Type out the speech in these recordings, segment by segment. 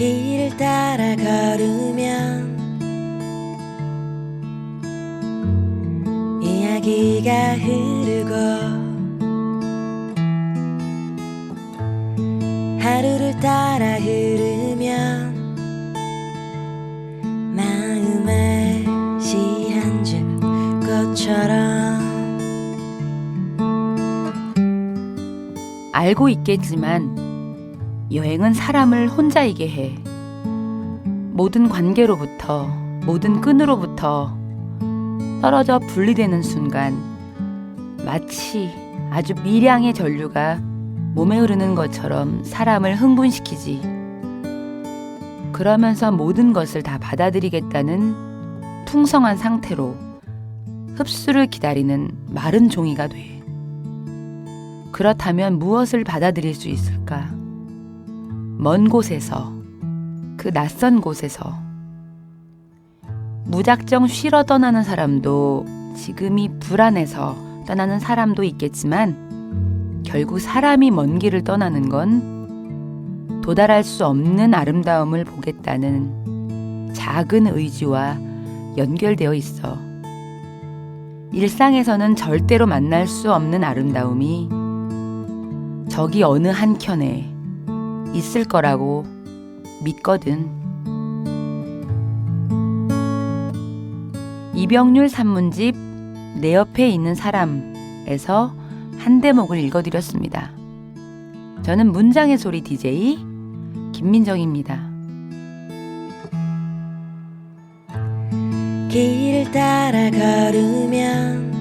길을 따라 걸으면 이야기가 흐르고 하루를 따라 흐르면 마음에 시 한 줌 꽃처럼 알고 있겠지만 여행은 사람을 혼자이게 해. 모든 관계로부터, 모든 끈으로부터 떨어져 분리되는 순간 마치 아주 미량의 전류가 몸에 흐르는 것처럼 사람을 흥분시키지. 그러면서 모든 것을 다 받아들이겠다는 풍성한 상태로 흡수를 기다리는 마른 종이가 돼. 그렇다면 무엇을 받아들일 수 있을까? 먼 곳에서, 그 낯선 곳에서 무작정 쉬러 떠나는 사람도 지금이 불안해서 떠나는 사람도 있겠지만 결국 사람이 먼 길을 떠나는 건 도달할 수 없는 아름다움을 보겠다는 작은 의지와 연결되어 있어. 일상에서는 절대로 만날 수 없는 아름다움이 저기 어느 한켠에 있을 거라고 믿거든. 이병률 산문집 내 옆에 있는 사람에서 한 대목을 읽어드렸습니다. 저는 문장의 소리 DJ 김민정입니다. 길을 따라 걸으면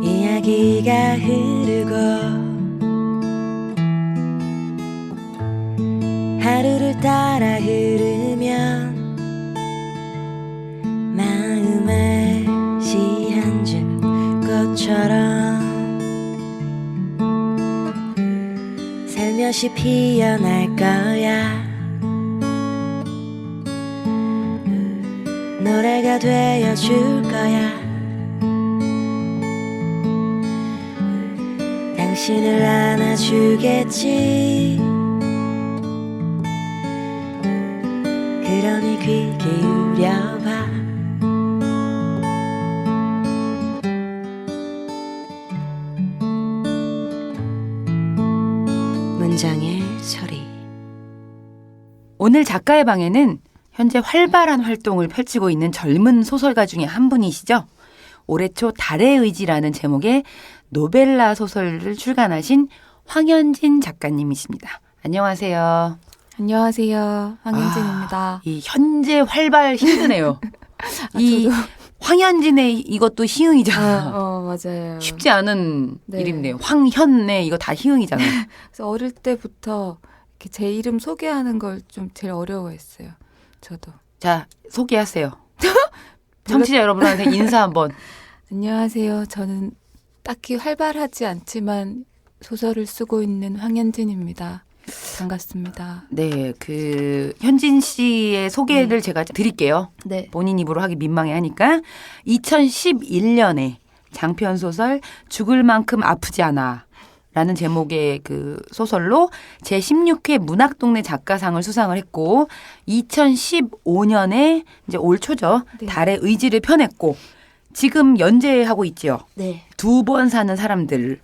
이야기가 흐르고 하루를 따라 흐르면 마음에 시 한 줌 꽃처럼 살며시 피어날 거야. 노래가 되어줄 거야. 당신을 안아주겠지. 그러니 귀 기울여봐. 문장의 소리. 오늘 작가의 방에는 현재 활발한 활동을 펼치고 있는 젊은 소설가 중에 한 분이시죠. 올해 초 달의 의지라는 제목의 노벨라 소설을 출간하신 황현진 작가님이십니다. 안녕하세요. 안녕하세요. 황현진입니다. 이 현재 활발 힘드네요. 이 저도. 황현진의 이것도 희응이잖아. 맞아요. 쉽지 않은 네. 이름이네요. 황현네 이거 다 희응이잖아요. 그래서 어릴 때부터 이렇게 제 이름 소개하는 걸 좀 제일 어려워했어요. 저도. 자, 소개하세요. 청취자 여러분한테 인사 한번. 안녕하세요. 저는 딱히 활발하지 않지만 소설을 쓰고 있는 황현진입니다. 반갑습니다. 네, 그 현진 씨의 소개를 제가 드릴게요. 네. 본인 입으로 하기 민망해 하니까 2011년에 장편 소설 죽을 만큼 아프지 않아 라는 제목의 그 소설로 제16회 문학동네 작가상을 수상을 했고 2015년에 이제 올 초죠. 네. 달의 의지를 펴냈고 지금 연재하고 있죠. 네. 2번 사는 사람들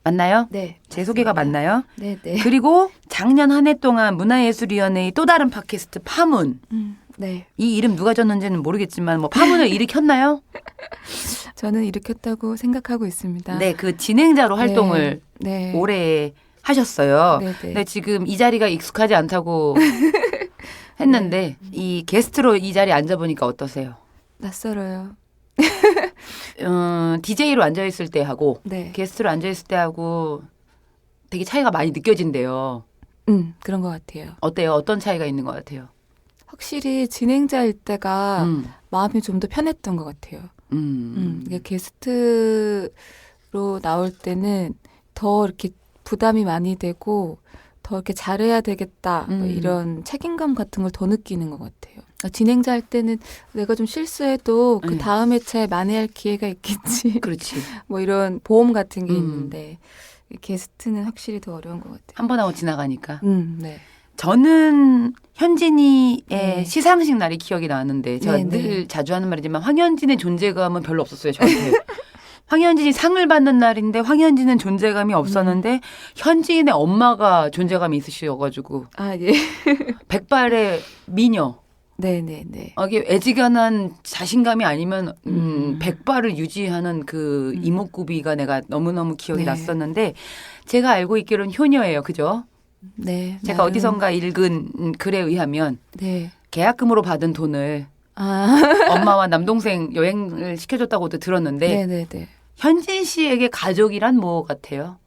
맞나요? 네. 제 소개가 맞나요? 네, 네. 그리고 작년 한 해 동안 문화예술위원회의 또 다른 팟캐스트 파문. 네. 이 이름 누가 줬는지는 모르겠지만 뭐 파문을 일으켰나요? 저는 일으켰다고 생각하고 있습니다. 네, 그 진행자로 활동을 네. 오래 하셨어요. 네, 네. 근데 지금 이 자리가 익숙하지 않다고 했는데 이 게스트로 이 자리에 앉아보니까 어떠세요? 낯설어요. DJ로 앉아있을 때 하고 네. 게스트로 앉아있을 때 하고 되게 차이가 많이 느껴진대요. 그런 것 같아요. 어때요? 어떤 차이가 있는 것 같아요? 확실히 진행자일 때가 마음이 좀 더 편했던 것 같아요. 이게 게스트로 나올 때는 더 이렇게 부담이 많이 되고 더 이렇게 잘해야 되겠다 뭐 이런 책임감 같은 걸 더 느끼는 것 같아요. 진행자 할 때는 내가 좀 실수해도 그 다음 회차에 만회할 기회가 있겠지. 그렇지. 뭐 이런 보험 같은 게 있는데 게스트는 확실히 더 어려운 것 같아요. 한 번 하고 지나가니까. 네. 저는 현진이의 네. 시상식 날이 기억이 나는데 제가 네, 늘 자주 하는 말이지만 황현진의 존재감은 별로 없었어요, 저한테. 황현진이 상을 받는 날인데 황현진은 존재감이 없었는데 현진의 엄마가 존재감이 있으셔가지고 아, 예. 백발의 미녀. 네네네. 이게 애지간한 자신감이 아니면 백발을 유지하는 그 이목구비가 내가 너무너무 기억이 네. 났었는데 제가 알고 있기로는 효녀예요. 그죠? 네. 제가 나름- 어디선가 읽은 글에 의하면 네. 계약금으로 받은 돈을 아, 엄마와 남동생 여행을 시켜줬다고도 들었는데 네네네. 현진 씨에게 가족이란 뭐 같아요?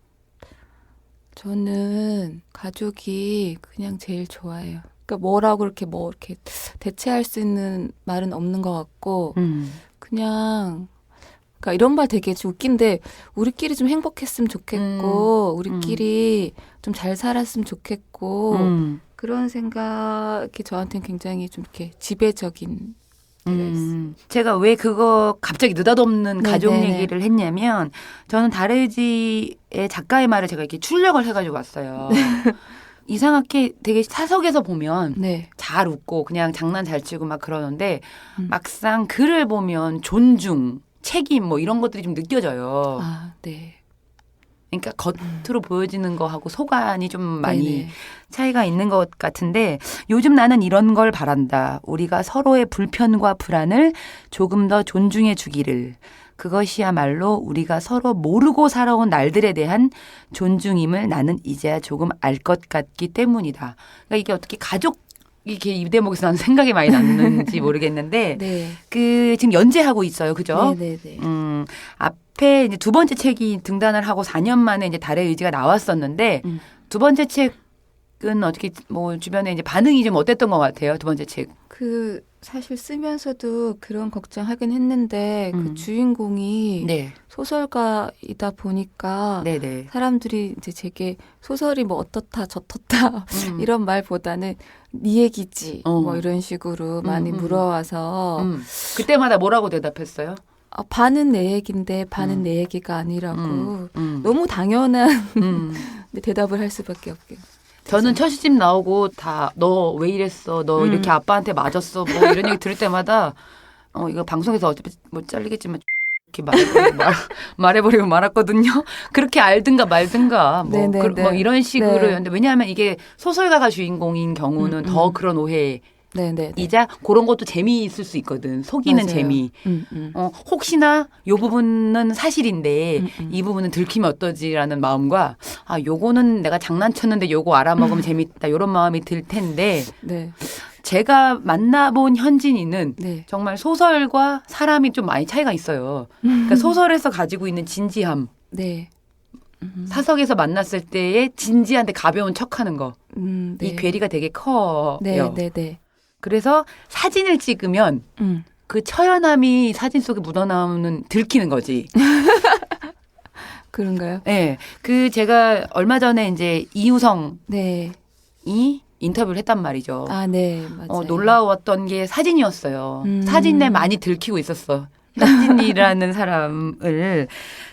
저는 가족이 그냥 제일 좋아해요. 그러니까 뭐라고 이렇게 대체할 수 있는 말은 없는 것 같고 그냥 그러니까 이런 말 되게 웃긴데 우리끼리 좀 행복했으면 좋겠고 우리끼리 좀 잘 살았으면 좋겠고 그런 생각이 저한테는 굉장히 좀 이렇게 지배적인 때가 있어요. 제가 왜 그거 갑자기 느닷없는 네, 가족 네, 네. 얘기를 했냐면 저는 달의지의 작가의 말을 제가 이렇게 출력을 해가지고 왔어요. 이상하게 되게 사석에서 보면 네. 잘 웃고 그냥 장난 잘 치고 막 그러는데 막상 글을 보면 존중, 책임 뭐 이런 것들이 좀 느껴져요. 아, 네. 그러니까 겉으로 보여지는 거하고 속안이 좀 많이 네네. 차이가 있는 것 같은데 요즘 나는 이런 걸 바란다. 우리가 서로의 불편과 불안을 조금 더 존중해 주기를. 그것이야말로 우리가 서로 모르고 살아온 날들에 대한 존중임을 나는 이제야 조금 알 것 같기 때문이다. 그러니까 이게 어떻게 가족 이게 이 대목에서 나는 생각이 많이 났는지 모르겠는데 네. 그 지금 연재하고 있어요. 그죠? 네네네. 앞에 이제 두 번째 책이 등단을 하고 4년 만에 이제 달의 의지가 나왔었는데 두 번째 책은 어떻게 뭐 주변에 이제 반응이 좀 어땠던 것 같아요. 두 번째 책. 그 사실 쓰면서도 그런 걱정하긴 했는데 그 주인공이 네. 소설가이다 보니까 네네. 사람들이 이제 제게 소설이 뭐 어떻다 저떻다 이런 말보다는 네 얘기지 뭐 이런 식으로 많이 물어와서 그때마다 뭐라고 대답했어요? 반은 내 얘기인데 반은 내 얘기가 아니라고 너무 당연한 대답을 할 수밖에 없게. 저는 첫 시집 나오고 다 너 왜 이랬어? 너 이렇게 아빠한테 맞았어? 뭐 이런 얘기 들을 때마다 이거 방송에서 어차피 뭐 잘리겠지만 이렇게 말해버리고 말았거든요. 그렇게 알든가 말든가 뭐, 뭐 이런 식으로였는데 왜냐하면 이게 소설가가 주인공인 경우는 더 그런 오해. 네네. 이자 그런 것도 재미있을 수 있거든. 속이는 맞아요. 재미. 혹시나 요 부분은 사실인데 이 부분은 들키면 어떠지라는 마음과 요거는 내가 장난쳤는데 요거 알아먹으면 재밌다. 요런 마음이 들 텐데 네. 제가 만나본 현진이는 네. 정말 소설과 사람이 좀 많이 차이가 있어요. 그러니까 소설에서 가지고 있는 진지함. 네. 사석에서 만났을 때의 진지한데 가벼운 척하는 거. 네. 이 괴리가 되게 커요. 네, 네, 네. 그래서 사진을 찍으면 그 처연함이 사진 속에 묻어나오는 들키는 거지. 그런가요? 네. 그 제가 얼마 전에 이제 이우성이 네. 인터뷰를 했단 말이죠. 아, 네. 맞아요. 놀라웠던 게 사진이었어요. 사진에 많이 들키고 있었어. 현진이라는 사람을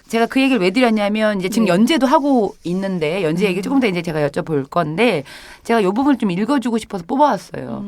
제가 그 얘기를 왜 드렸냐면 이제 지금 네. 연재도 하고 있는데 연재 얘기 조금 더 이제 제가 여쭤볼 건데 제가 이 부분을 좀 읽어주고 싶어서 뽑아왔어요.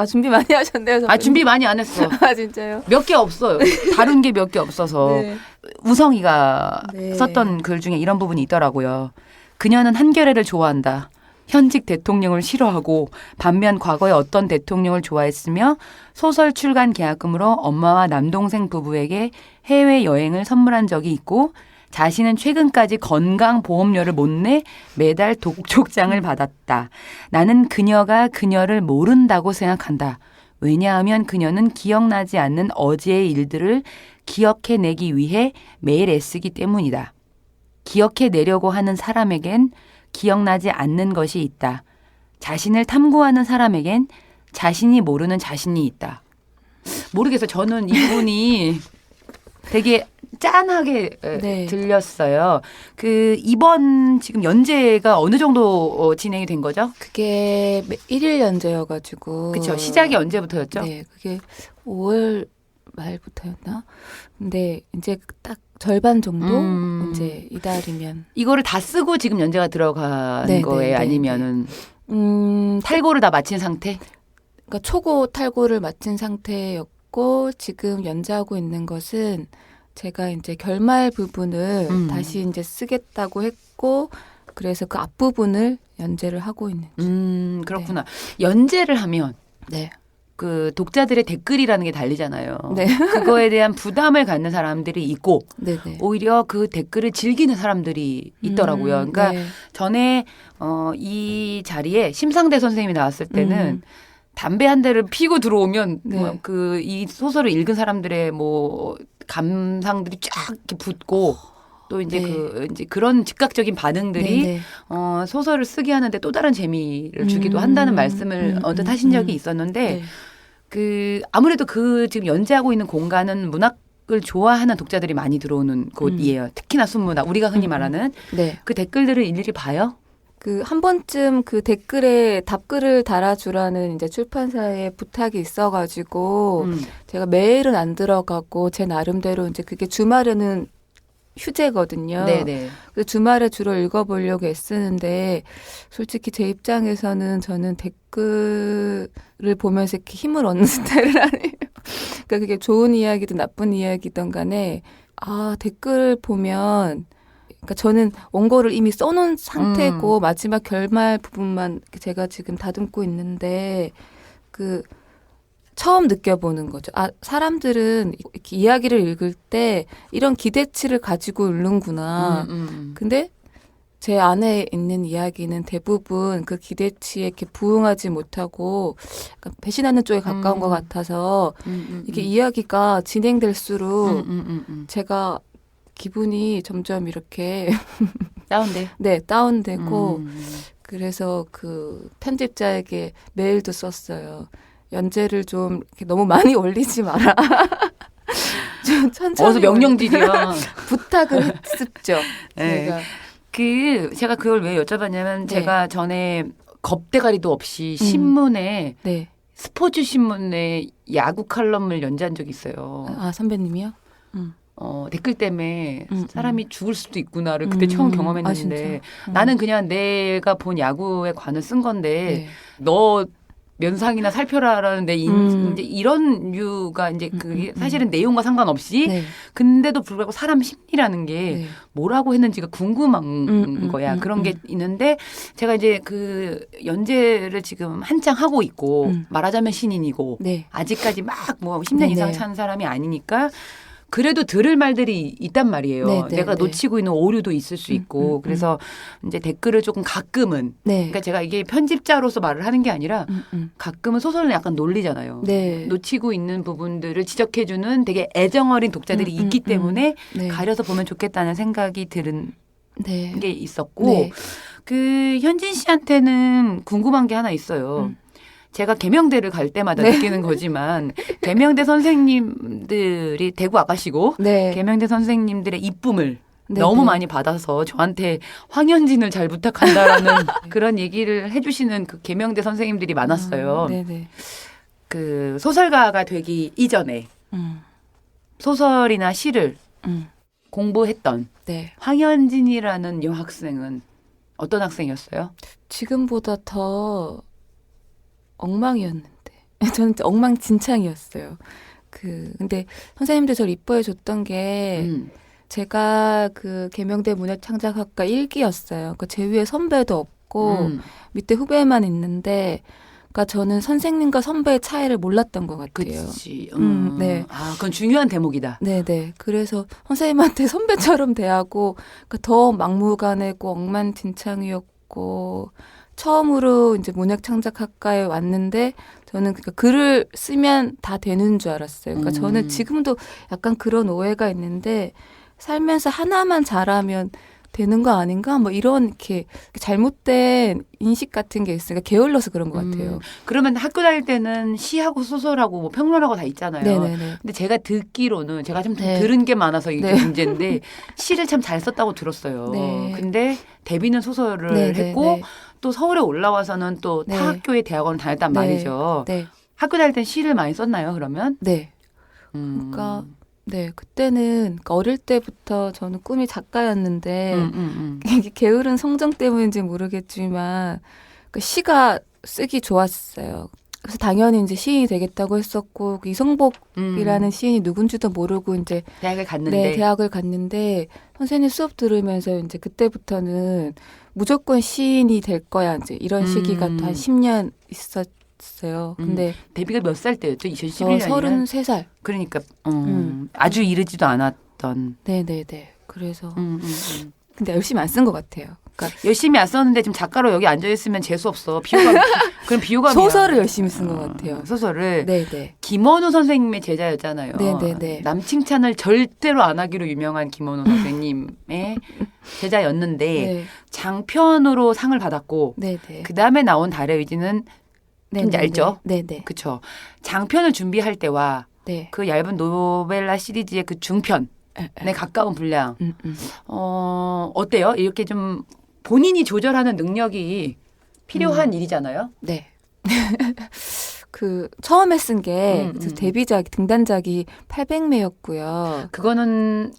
준비 많이 하셨네요. 준비 많이 안 했어. 아, 진짜요? 몇 개 없어요. 다른 게 몇 개 없어서 네. 우성이가 네. 썼던 글 중에 이런 부분이 있더라고요. 그녀는 한겨레를 좋아한다. 현직 대통령을 싫어하고 반면 과거에 어떤 대통령을 좋아했으며 소설 출간 계약금으로 엄마와 남동생 부부에게 해외여행을 선물한 적이 있고 자신은 최근까지 건강보험료를 못 내 매달 독촉장을 받았다. 나는 그녀가 그녀를 모른다고 생각한다. 왜냐하면 그녀는 기억나지 않는 어제의 일들을 기억해내기 위해 매일 애쓰기 때문이다. 기억해내려고 하는 사람에겐 기억나지 않는 것이 있다. 자신을 탐구하는 사람에겐 자신이 모르는 자신이 있다. 모르겠어요. 저는 이분이 되게 짠하게 네. 들렸어요. 이번 지금 연재가 어느 정도 진행이 된 거죠? 그게 1일 연재여가지고. 그렇죠. 시작이 언제부터였죠? 네, 그게 5월 말부터였나? 근데 이제 딱 절반 정도 이제 이달이면 이거를 다 쓰고 지금 연재가 들어간 네, 거예요? 네, 아니면은 탈고를 다 마친 상태? 그러니까 초고 탈고를 마친 상태였고 지금 연재하고 있는 것은 제가 이제 결말 부분을 다시 이제 쓰겠다고 했고 그래서 그 앞부분을 연재를 하고 있는. 그렇구나. 연재를 하면 네. 그 독자들의 댓글이라는 게 달리잖아요. 네. 그거에 대한 부담을 갖는 사람들이 있고 네네. 오히려 그 댓글을 즐기는 사람들이 있더라고요. 그러니까 네. 전에 이 자리에 심상대 선생님이 나왔을 때는 담배 한 대를 피고 들어오면 네. 그 이 소설을 읽은 사람들의 뭐 감상들이 쫙 이렇게 붙고 또 이제 네. 이제 그런 즉각적인 반응들이 네네. 소설을 쓰게 하는데 또 다른 재미를 주기도 한다는 말씀을 언뜻 하신 적이 있었는데 네. 그 아무래도 그 지금 연재하고 있는 공간은 문학을 좋아하는 독자들이 많이 들어오는 곳이에요. 특히나 순문학 우리가 흔히 말하는 네. 그 댓글들을 일일이 봐요. 그 한 번쯤 그 댓글에 답글을 달아주라는 이제 출판사에 부탁이 있어가지고 제가 매일은 안 들어가고 제 나름대로 이제 그게 주말에는 휴재거든요. 네네. 그래서 주말에 주로 읽어보려고 애쓰는데 솔직히 제 입장에서는 저는 댓글을 보면서 이렇게 힘을 얻는 스타일은 아니에요. 그러니까 그게 좋은 이야기든 나쁜 이야기든 간에 댓글 보면 그러니까 저는 원고를 이미 써놓은 상태고 마지막 결말 부분만 제가 지금 다듬고 있는데 그 처음 느껴보는 거죠. 사람들은 이렇게 이야기를 읽을 때 이런 기대치를 가지고 읽는구나. 근데 제 안에 있는 이야기는 대부분 그 기대치에 이렇게 부응하지 못하고 약간 배신하는 쪽에 가까운 것 같아서 이게 이야기가 진행될수록 제가 기분이 점점 이렇게 다운돼. 네, 다운되고 그래서 그 편집자에게 메일도 썼어요. 연재를 좀 이렇게 너무 많이 올리지 마라. 좀 천천히. 어서 명령질이야. 부탁을 했었죠. 네. 제가 그걸 왜 여쭤봤냐면 네. 제가 전에 겁대가리도 없이 신문에 네. 스포츠 신문에 야구 칼럼을 연재한 적이 있어요. 선배님이요? 댓글 때문에 사람이 죽을 수도 있구나를 그때 처음 경험했는데 나는 그냥 내가 본 야구에 관을 쓴 건데 네. 너 면상이나 살펴라라는데 이제 이런 류가 이제 그게 사실은 내용과 상관없이 네. 근데도 불구하고 사람 심리라는 게 네. 뭐라고 했는지가 궁금한 거야. 그런 게 있는데 제가 이제 그 연재를 지금 한창 하고 있고 말하자면 신인이고 네. 아직까지 막 뭐 10년 네네. 이상 찬 사람이 아니니까 그래도 들을 말들이 있단 말이에요. 네네. 내가 놓치고 있는 오류도 있을 수 있고 그래서 이제 댓글을 조금 가끔은 네. 그러니까 제가 이게 편집자로서 말을 하는 게 아니라 가끔은 소설은 약간 논리잖아요. 네. 놓치고 있는 부분들을 지적해주는 되게 애정어린 독자들이 있기 때문에 네. 가려서 보면 좋겠다는 생각이 드는 네. 게 있었고 네. 그 현진 씨한테는 궁금한 게 하나 있어요. 제가 계명대를 갈 때마다 느끼는 거지만 계명대 선생님들이 대구 아가씨고 네. 계명대 선생님들의 이쁨을 네, 너무 네. 많이 받아서 저한테 황현진을 잘 부탁한다라는 그런 얘기를 해주시는 그 계명대 선생님들이 많았어요. 네네. 그 소설가가 되기 이전에 소설이나 시를 공부했던 네. 황현진이라는 여학생은 어떤 학생이었어요? 지금보다 더 엉망이었는데 저는 엉망진창이었어요. 근데 선생님들 저를 이뻐해 줬던 게 제가 그 계명대 문예창작학과 1기였어요. 그러니까 제 위에 선배도 없고 밑에 후배만 있는데 그러니까 저는 선생님과 선배의 차이를 몰랐던 것 같아요. 그렇지. 네. 그건 중요한 대목이다. 네네. 그래서 선생님한테 선배처럼 대하고 그러니까 더 막무가내고 엉망진창이었고 처음으로 이제 문학창작학과에 왔는데 저는 그러니까 글을 쓰면 다 되는 줄 알았어요. 그러니까 저는 지금도 약간 그런 오해가 있는데 살면서 하나만 잘하면 되는 거 아닌가? 뭐 이런 이렇게 잘못된 인식 같은 게 있으니까 게을러서 그런 것 같아요. 그러면 학교 다닐 때는 시하고 소설하고 뭐 평론하고 다 있잖아요. 네네네. 근데 제가 듣기로는 제가 좀 네. 들은 게 많아서 이게 네. 문제인데 시를 참 잘 썼다고 들었어요. 네. 근데 데뷔는 소설을 네네네. 했고 또 서울에 올라와서는 또 타 네. 학교에 대학원을 다녔단 네. 말이죠. 네. 학교 다닐 땐 시를 많이 썼나요? 그러면? 네. 그러니까 네, 그때는 그러니까 어릴 때부터 저는 꿈이 작가였는데 이게 게으른 성정 때문인지 모르겠지만 그 시가 쓰기 좋았어요. 그래서 당연히 이제 시인이 되겠다고 했었고 그 이성복이라는 시인이 누군지도 모르고 이제 대학을 갔는데 네, 대학을 갔는데 선생님 수업 들으면서 이제 그때부터는 무조건 시인이 될 거야 이제 이런 시기가 또 한 10년 있었어요. 근데 데뷔가 몇 살 때였죠? 저 2011년이면 33살. 그러니까 아주 이르지도 않았던. 네네네. 그래서 근데 열심히 안 쓴 것 같아요. 그러니까 열심히 안 썼는데 지금 작가로 여기 앉아 있으면 재수 없어. 비호감. 그럼 비호감이야. 소설을 열심히 쓴 것 같아요. 소설을. 네네. 김원우 선생님의 제자였잖아요. 네네네. 남 칭찬을 절대로 안 하기로 유명한 김원우 선생님의 제자였는데 네. 장편으로 상을 받았고 네네. 그 다음에 나온 달의 의지는 뭔지 알죠? 네네. 그쵸. 장편을 준비할 때와 네. 그 얇은 노벨라 시리즈의 그 중편에 가까운 분량. 어때요? 이렇게 좀 본인이 조절하는 능력이 필요한 일이잖아요. 네. 그 처음에 쓴 게 데뷔작 등단작이 800매였고요. 그거는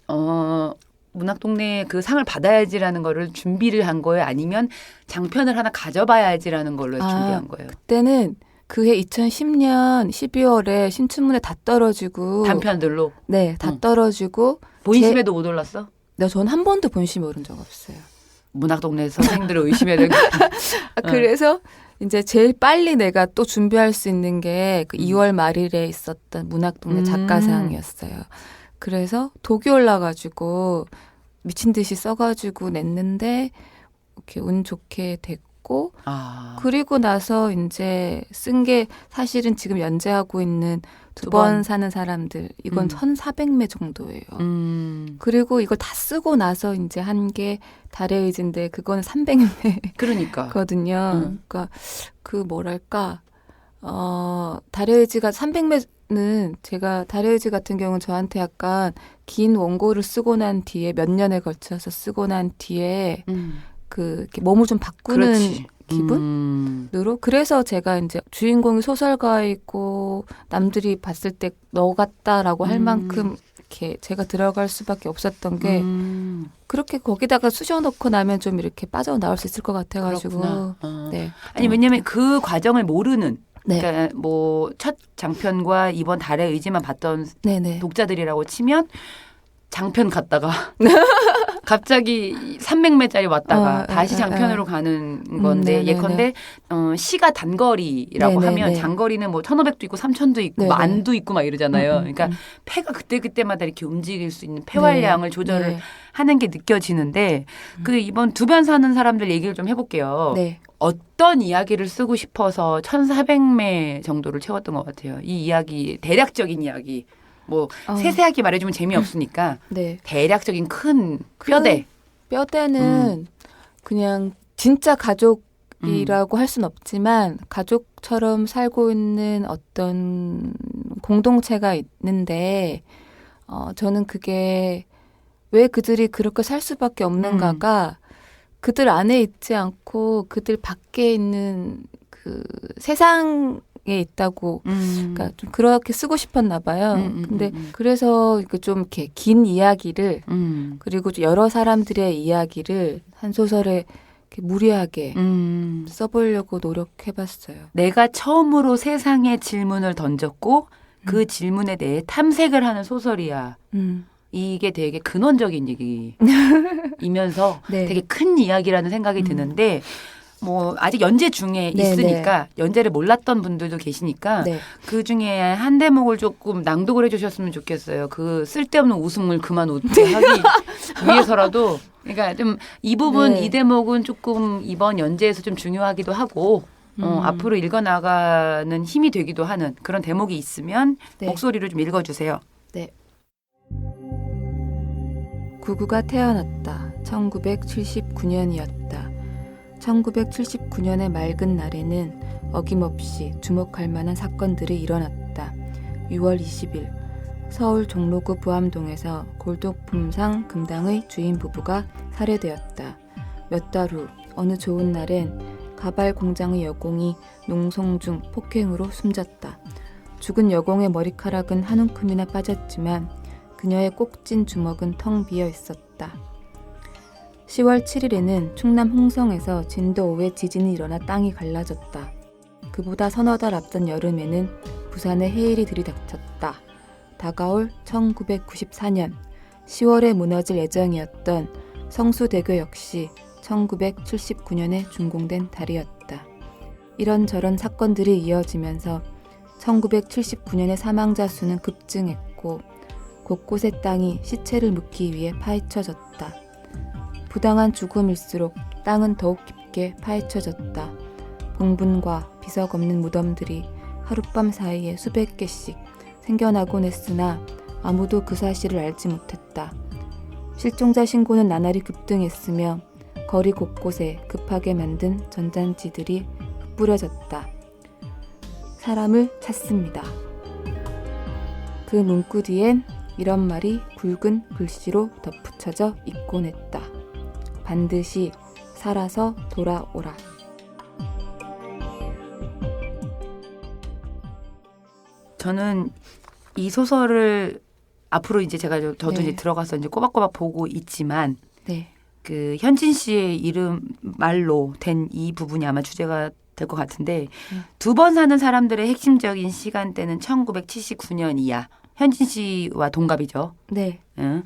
문학동네 그 상을 받아야지라는 거를 준비를 한 거예요? 아니면 장편을 하나 가져봐야지라는 걸로 준비한 거예요? 그때는 그해 2010년 12월에 신춘문예 다 떨어지고 단편들로? 네, 다 떨어지고 본심에도 못 올랐어? 네, 전 한 번도 본심에 오른 적 없어요. 문학동네 선생들을 의심해야 되고. 그래서 이제 제일 빨리 내가 또 준비할 수 있는 게 그 2월 말일에 있었던 문학동네 작가상이었어요. 그래서 독이 올라가지고 미친 듯이 써가지고 냈는데 이렇게 운 좋게 됐고 그리고 나서 이제 쓴 게 사실은 지금 연재하고 있는 두 번 사는 사람들 이건 1,400매 정도예요. 그리고 이걸 다 쓰고 나서 이제 한 게 달의 의지인데 그거는 300매거든요. 그러니까. 그러니까 그 뭐랄까 달의 의지가 300매는 제가 달의 의지 같은 경우는 저한테 약간 긴 원고를 쓰고 난 뒤에 몇 년에 걸쳐서 쓰고 난 뒤에 그 이렇게 몸을 좀 바꾸는 그렇지. 기분으로 그래서 제가 이제 주인공이 소설가이고 남들이 봤을 때 너 같다라고 할 만큼 이렇게 제가 들어갈 수밖에 없었던 게 그렇게 거기다가 쑤셔넣고 나면 좀 이렇게 빠져나올 수 있을 것 같아가지고 네. 아니 왜냐하면 그 과정을 모르는 네. 그러니까 뭐 첫 장편과 이번 달의 의지만 봤던 네네. 독자들이라고 치면 장편 갔다가 갑자기 300매짜리 왔다가 다시 장편으로 가는 건데 예컨대 시가 단거리라고 네네네. 하면 장거리는 뭐 1,500도 있고 3,000도 있고 네네. 만도 있고 막 이러잖아요. 그러니까 패가 그때그때마다 이렇게 움직일 수 있는 패활량을 조절을 하는 게 느껴지는데 그 이번 두 번 사는 사람들 얘기를 좀 해볼게요. 네. 어떤 이야기를 쓰고 싶어서 1,400매 정도를 채웠던 것 같아요. 이 이야기 대략적인 이야기. 뭐 세세하게 말해주면 재미없으니까 네. 대략적인 큰 뼈대. 뼈대는 그냥 진짜 가족이라고 할 수는 없지만 가족처럼 살고 있는 어떤 공동체가 있는데 저는 그게 왜 그들이 그렇게 살 수밖에 없는가가 그들 안에 있지 않고 그들 밖에 있는 그 세상에 있다고 그러니까 좀 그렇게 쓰고 싶었나 봐요. 근데 그래서 좀 이렇게 긴 이야기를 그리고 좀 여러 사람들의 이야기를 한 소설에 이렇게 무리하게 써보려고 노력해봤어요. 내가 처음으로 세상에 질문을 던졌고 그 질문에 대해 탐색을 하는 소설이야. 이게 되게 근원적인 얘기이면서 네. 되게 큰 이야기라는 생각이 드는데 뭐 아직 연재 중에 네, 있으니까 연재를 몰랐던 분들도 계시니까 네. 그 중에 한 대목을 조금 낭독을 해주셨으면 좋겠어요. 그 쓸데없는 웃음을 그만 웃게 하기 위해서라도 그러니까 좀 이 부분 네. 이 대목은 조금 이번 연재에서 좀 중요하기도 하고 앞으로 읽어나가는 힘이 되기도 하는 그런 대목이 있으면 네. 목소리로 좀 읽어주세요. 네. 구구가 태어났다. 1979년이었다. 1979년의 맑은 날에는 어김없이 주목할 만한 사건들이 일어났다. 6월 20일 서울 종로구 부암동에서 골동품상 금당의 주인 부부가 살해되었다. 몇 달 후 어느 좋은 날엔 가발 공장의 여공이 농성 중 폭행으로 숨졌다. 죽은 여공의 머리카락은 한 움큼이나 빠졌지만 그녀의 꼭진 주먹은 텅 비어 있었다. 10월 7일에는 충남 홍성에서 진도 5의 지진이 일어나 땅이 갈라졌다. 그보다 서너 달 앞선 여름에는 부산에 해일이 들이닥쳤다. 다가올 1994년 10월에 무너질 예정이었던 성수대교 역시 1979년에 준공된 달이었다. 이런저런 사건들이 이어지면서 1979년의 사망자 수는 급증했고 곳곳의 땅이 시체를 묻기 위해 파헤쳐졌다. 부당한 죽음일수록 땅은 더욱 깊게 파헤쳐졌다. 봉분과 비석 없는 무덤들이 하룻밤 사이에 수백 개씩 생겨나곤 했으나 아무도 그 사실을 알지 못했다. 실종자 신고는 나날이 급등했으며 거리 곳곳에 급하게 만든 전단지들이 흩뿌려졌다. 사람을 찾습니다. 그 문구 뒤엔 이런 말이 굵은 글씨로 덧붙여져 있곤 했다. 반드시 살아서 돌아오라. 저는 이 소설을 앞으로 이제 제가 저도 네. 이제 들어가서 이제 꼬박꼬박 보고 있지만 네. 그 현진 씨의 이름 말로 된 이 부분이 아마 주제가 될 것 같은데 두 번 사는 사람들의 핵심적인 시간대는 1979년이야. 현진 씨와 동갑이죠. 네. 응.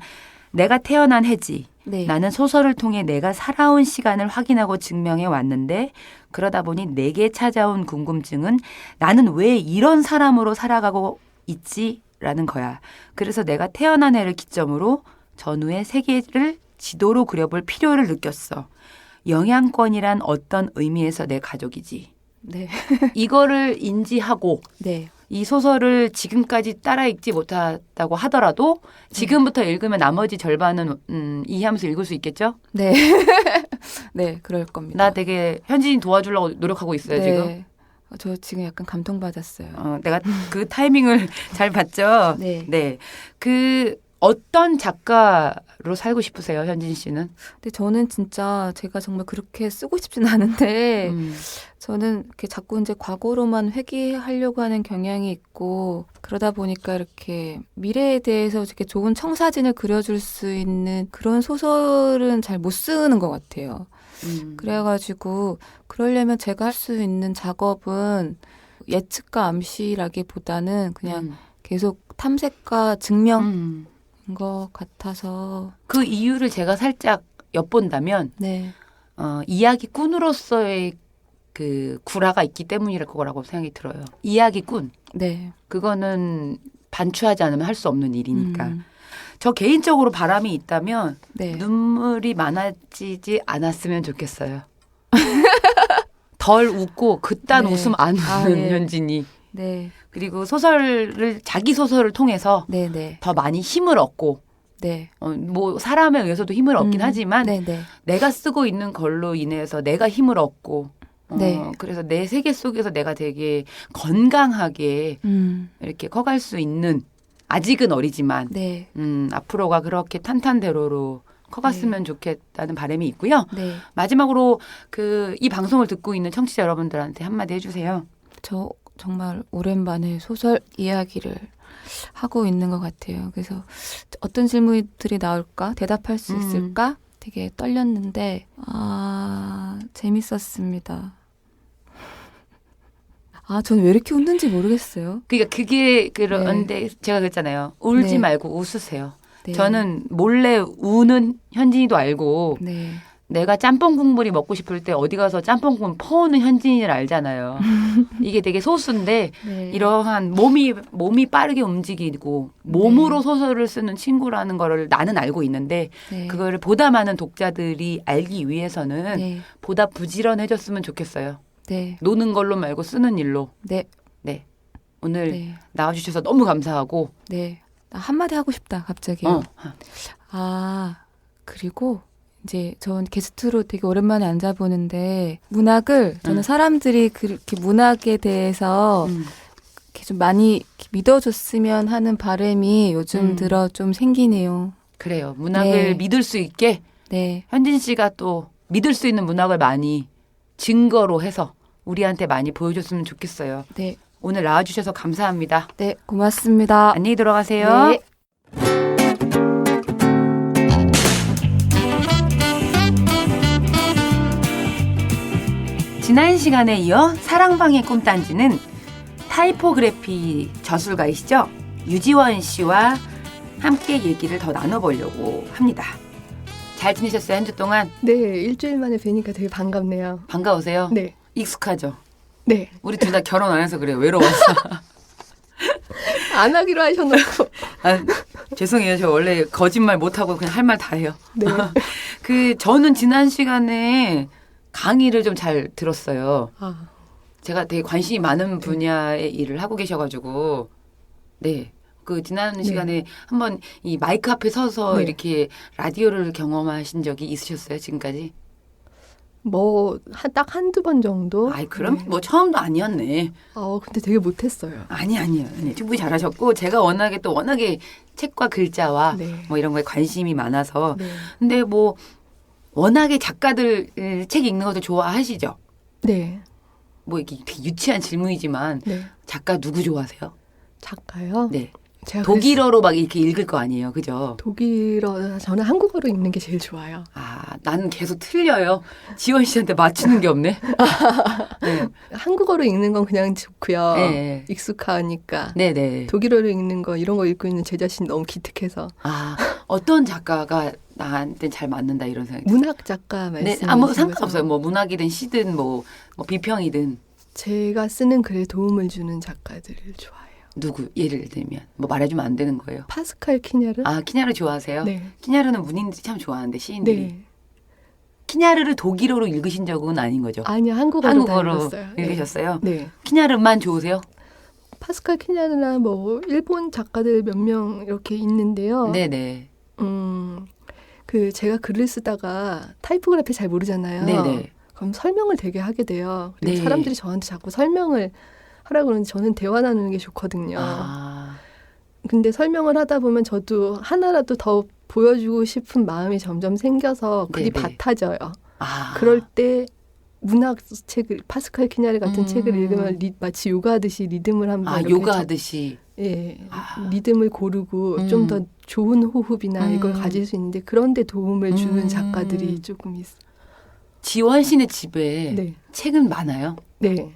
내가 태어난 해지. 네. 나는 소설을 통해 내가 살아온 시간을 확인하고 증명해 왔는데 그러다 보니 내게 찾아온 궁금증은 나는 왜 이런 사람으로 살아가고 있지라는 거야. 그래서 내가 태어난 해를 기점으로 전후의 세계를 지도로 그려볼 필요를 느꼈어. 영향권이란 어떤 의미에서 내 가족이지. 네. 이거를 인지하고 네. 이 소설을 지금까지 따라 읽지 못했다고 하더라도 지금부터 읽으면 나머지 절반은 이해하면서 읽을 수 있겠죠? 네. 네, 그럴 겁니다. 나 되게 현진이 도와주려고 노력하고 있어요, 네. 지금. 저 지금 약간 감동받았어요. 내가 그 타이밍을 잘 봤죠? 네. 네. 그 어떤 작가로 살고 싶으세요, 현진 씨는? 근데 저는 진짜 제가 정말 그렇게 쓰고 싶진 않은데 음. 저는 이렇게 자꾸 이제 과거로만 회귀하려고 하는 경향이 있고 그러다 보니까 이렇게 미래에 대해서 이렇게 좋은 청사진을 그려줄 수 있는 그런 소설은 잘 못 쓰는 것 같아요. 그래가지고 그러려면 제가 할 수 있는 작업은 예측과 암시라기보다는 그냥 계속 탐색과 증명인 것 같아서 그 이유를 제가 살짝 엿본다면 네, 이야기꾼으로서의 그 구라가 있기 때문일 거라고 생각이 들어요. 이야기꾼. 네, 그거는 반추하지 않으면 할 수 없는 일이니까. 저 개인적으로 바람이 있다면 네. 눈물이 많아지지 않았으면 좋겠어요. 덜 웃고 그딴 네. 웃음 안 웃는 아, 네. 현진이. 네, 그리고 자기 소설을 통해서 네, 네, 더 많이 힘을 얻고 네. 뭐 사람에 의해서도 힘을 얻긴 하지만 네, 네, 내가 쓰고 있는 걸로 인해서 내가 힘을 얻고 네. 그래서 내 세계 속에서 내가 되게 건강하게 이렇게 커갈 수 있는 아직은 어리지만 네, 앞으로가 그렇게 탄탄대로로 커갔으면 좋겠다는 바람이 있고요. 네. 마지막으로 이 방송을 듣고 있는 청취자 여러분들한테 한마디 해주세요. 저 정말 오랜만에 소설 이야기를 하고 있는 것 같아요. 그래서 어떤 질문들이 나올까? 대답할 수 있을까? 되게 떨렸는데 재밌었습니다. 전 왜 이렇게 웃는지 모르겠어요. 그러니까 그게 그런데 제가 그랬잖아요. 울지 네. 말고 웃으세요. 네. 저는 몰래 우는 현진이도 알고 네. 내가 짬뽕 국물이 먹고 싶을 때 어디 가서 짬뽕 국물 퍼오는 현진이를 알잖아요. 이게 되게 소수인데 네. 이러한 몸이 빠르게 움직이고 몸으로 소설을 쓰는 친구라는 거를 나는 알고 있는데 네. 그거를 보다 많은 독자들이 알기 위해서는 네. 보다 부지런해졌으면 좋겠어요. 네. 노는 걸로 말고 쓰는 일로. 네. 네. 오늘 네. 나와주셔서 너무 감사하고. 네. 나 한마디 하고 싶다, 갑자기. 그리고 이제 전 게스트로 되게 오랜만에 앉아보는데 문학을 저는 사람들이 그렇게 문학에 대해서 이렇게 좀 많이 이렇게 믿어줬으면 하는 바람이 요즘 들어 좀 생기네요. 그래요. 문학을 네. 믿을 수 있게 네. 현진 씨가 또 믿을 수 있는 문학을 많이 증거로 해서 우리한테 많이 보여줬으면 좋겠어요. 네. 오늘 나와주셔서 감사합니다. 네, 고맙습니다. 안녕히 들어가세요. 네. 지난 시간에 이어 사랑방의 꿈단지는 타이포그래피 저술가이시죠? 유지원 씨와 함께 얘기를 더 나눠보려고 합니다. 잘 지내셨어요? 한 주 동안? 네, 일주일 만에 뵈니까 되게 반갑네요. 반가우세요? 네. 익숙하죠? 네. 우리 둘 다 결혼 안 해서 그래요. 외로워서. 안 하기로 하셔놓고. 아, 죄송해요. 저 원래 거짓말 못하고 그냥 할 말 다 해요. 네. 저는 지난 시간에 강의를 좀 잘 들었어요. 아, 제가 되게 관심이 많은 분야의 일을 하고 계셔가지고, 네. 지난 시간에 한번 이 마이크 앞에 서서 네. 이렇게 라디오를 경험하신 적이 있으셨어요, 지금까지? 딱 한두 번 정도? 아이, 그럼 네. 뭐 처음도 아니었네. 근데 되게 못했어요. 아니에요. 충분히 잘하셨고, 제가 워낙에 책과 글자와 네. 뭐 이런 거에 관심이 많아서. 네. 근데 뭐, 워낙에 작가들 책 읽는 것도 좋아하시죠? 네. 뭐 이게 되게 유치한 질문이지만, 네. 작가 누구 좋아하세요? 작가요? 네. 제가 독일어로 막 이렇게 읽을 거 아니에요. 그죠? 독일어, 저는 한국어로 읽는 게 제일 좋아요. 아, 나는 계속 틀려요. 지원 씨한테 맞추는 게 없네. 네. 한국어로 읽는 건 그냥 좋고요. 네. 익숙하니까. 네네. 독일어로 읽는 거, 이런 거 읽고 있는 제 자신이 너무 기특해서. 아, 어떤 작가가 나한테 잘 맞는다 이런 생각이 문학 작가 네, 말씀이신 뭐 거죠? 상관없어요. 뭐 문학이든 시든 뭐 비평이든 제가 쓰는 글에 도움을 주는 작가들을 좋아해요. 누구 예를 들면 뭐 말해주면 안 되는 거예요. 파스칼 키냐르? 아, 키냐르 좋아하세요? 네. 키냐르는 문인들이 참 좋아하는데 시인들이. 네. 키냐르를 독일어로 읽으신 적은 아닌 거죠? 아니요, 한국어로 한국어로 읽었어요. 읽으셨어요? 네. 키냐르만 좋으세요? 파스칼 키냐르나 뭐 일본 작가들 몇 명 이렇게 있는데요. 네네. 제가 글을 쓰다가 타이포그래피 잘 모르잖아요. 네네. 그럼 설명을 되게 하게 돼요. 그리고 네. 사람들이 저한테 자꾸 설명을 하라고 그러는데 저는 대화 나누는 게 좋거든요. 아, 근데 설명을 하다 보면 저도 하나라도 더 보여주고 싶은 마음이 점점 생겨서 글이 네네. 같아져요. 아. 그럴 때 문학 책을 파스칼 키냐르 같은 책을 읽으면 마치 요가하듯이 리듬을 한번 아, 이렇게 요가하듯이. 예, 아. 리듬을 고르고 좀 더 좋은 호흡이나 이걸 음. 가질 수 있는데 그런데 도움을 주는 작가들이 조금 있어요. 지원 씨네 집에 네, 책은 많아요? 네,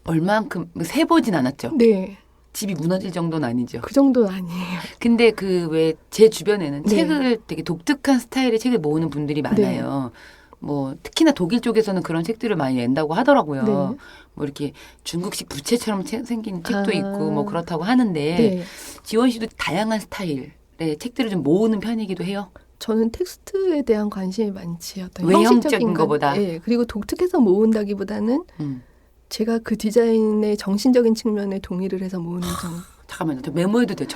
얼만큼 세보진 않았죠? 네, 집이 무너질 정도는 아니죠. 그 정도는 아니에요. 근데 왜 제 주변에는 네. 책을 되게 독특한 스타일의 책을 모으는 분들이 많아요. 뭐 특히나 독일 쪽에서는 그런 책들을 많이 낸다고 하더라고요. 네. 뭐 이렇게 중국식 부채처럼 생긴 책도 아. 있고 뭐 그렇다고 하는데 네, 지원 씨도 다양한 스타일의 책들을 좀 모으는 편이기도 해요. 저는 텍스트에 대한 관심이 많지 어떤 외형적인 형식적인 거보다. 예, 그리고 독특해서 모은다기보다는 음. 제가 그 디자인의 정신적인 측면에 동의를 해서 모으는 정. 잠깐만요. 저 메모해도 돼요.